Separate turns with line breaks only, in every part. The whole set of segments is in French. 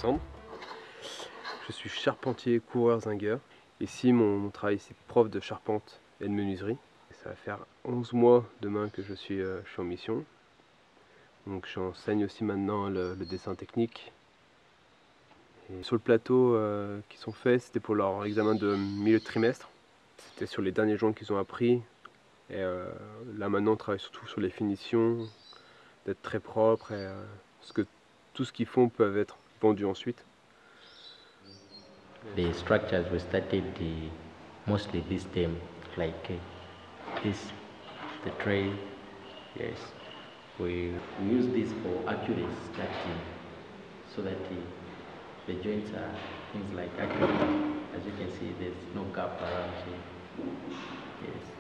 Alexandre. Je suis charpentier coureur zingueur. Ici, mon travail, c'est prof de charpente et de menuiserie. Ça va faire 11 mois demain que je suis en mission. Donc j'enseigne aussi maintenant le dessin technique. Et sur le plateau qui sont faits, c'était pour leur examen de milieu de trimestre. C'était sur les derniers joints qu'ils ont appris. Et là maintenant, on travaille surtout sur les finitions, d'être très propre, et parce que tout ce qu'ils font peut être vendu ensuite.
The structures we studied mostly this term, like this, the tray. Yes, we use this for accurate structuring, so that the joints are things like accurate. As you can see, there's no gap around here. Yes.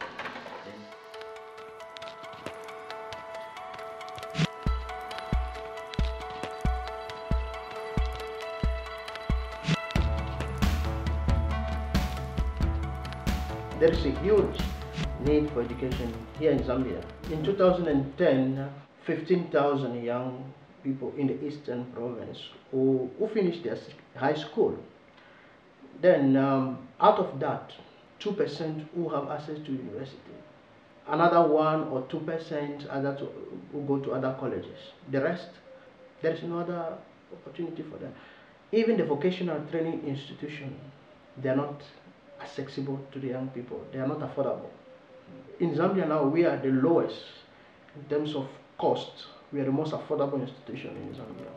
There is a huge need for education here in Zambia. In 2010, 15,000 young people in the Eastern Province who finished their high school. Then out of that, 2% who have access to university. Another 1 or 2% who go to other colleges. The rest, there is no other opportunity for them. Even the vocational training institution, they are not accessible to the young people. They are not affordable. In Zambia now, we are the lowest in terms of cost. We are the most affordable institution in Zambia.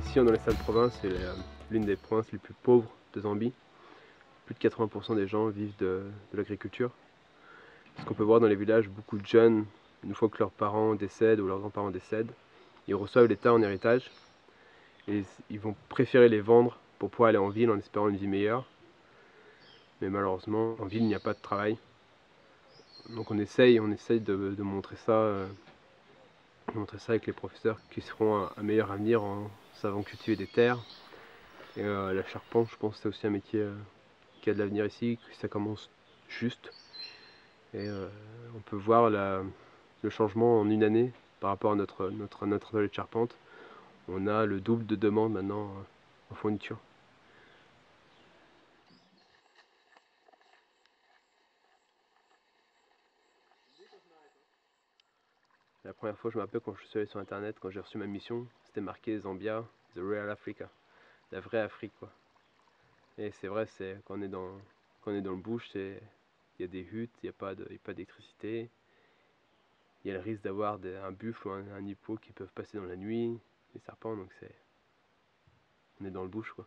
Ici, dans l'Est de province, c'est l'une des provinces les plus pauvres de Zambie. Plus de 80% des gens vivent de l'agriculture. Ce qu'on peut voir dans les villages, beaucoup de jeunes, une fois que leurs parents décèdent ou leurs grands-parents décèdent, ils reçoivent les terres en héritage et ils vont préférer les vendre pour pouvoir aller en ville en espérant une vie meilleure. Mais malheureusement, en ville, il n'y a pas de travail. Donc on essaye de montrer ça avec les professeurs qui seront un meilleur avenir en savant cultiver des terres. Et la charpente, je pense que c'est aussi un métier qui a de l'avenir ici, que ça commence juste. Et on peut voir le changement en une année par rapport à notre atelier de charpente. On a le double de demande maintenant en fourniture. La première fois, je me rappelle quand je suis allé sur internet, quand j'ai reçu ma mission, c'était marqué Zambia, the real Africa, la vraie Afrique quoi. Et c'est vrai, quand on est dans le bush, il y a des huttes, il n'y a pas d'électricité. Il y a le risque d'avoir un buffle ou un hippo qui peuvent passer dans la nuit, des serpents, donc on est dans le bush quoi.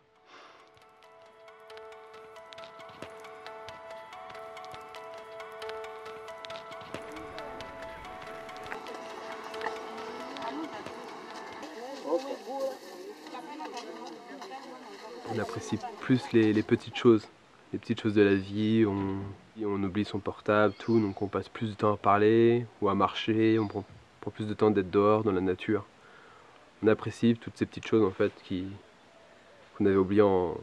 On apprécie plus les petites choses de la vie, on oublie son portable, tout, donc on passe plus de temps à parler ou à marcher, on prend plus de temps d'être dehors, dans la nature. On apprécie toutes ces petites choses en fait qu'on avait oubliées en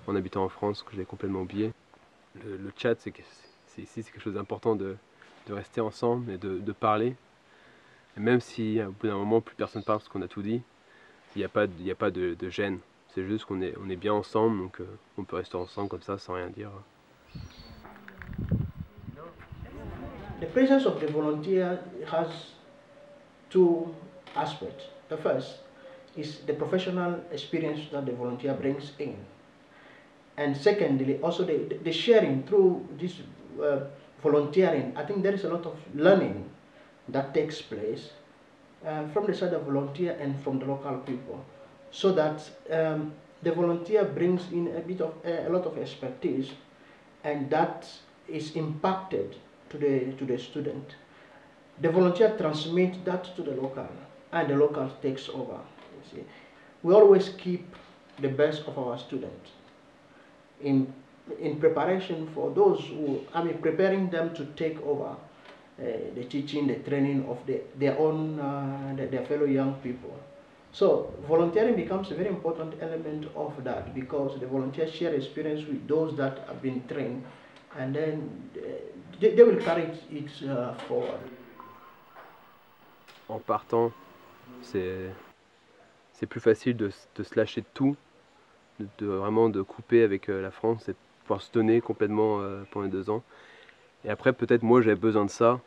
habitant en France, que j'avais complètement oublié. Le chat, ici c'est quelque chose d'important de rester ensemble et de parler. Et même si au bout d'un moment plus personne parle parce qu'on a tout dit, il n'y a pas de gêne. C'est juste qu'on est bien ensemble, donc on peut rester ensemble comme ça sans rien dire.
The presence of the volunteer has two aspects. The first is the professional experience that the volunteer brings in. And secondly, also the sharing through this volunteering. I think there is a lot of learning that takes place from the side of volunteer and from the local people, so that the volunteer brings in a lot of expertise, and that is impacted to the student. The volunteer transmits that to the local, and the local takes over. You see, we always keep the best of our students in preparation for those who, preparing them to take over the teaching, the training of their fellow young people, So volunteering becomes a very important element of that, because the volunteers share experience with those that have been trained, and then they will carry it forward.
En partant, c'est plus facile de se lâcher de tout, vraiment de couper avec la France et de pouvoir se donner complètement pendant les 2 ans. Et après, peut-être moi j'avais besoin de ça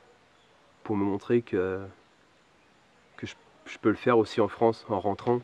pour me montrer que je peux le faire aussi en France en rentrant.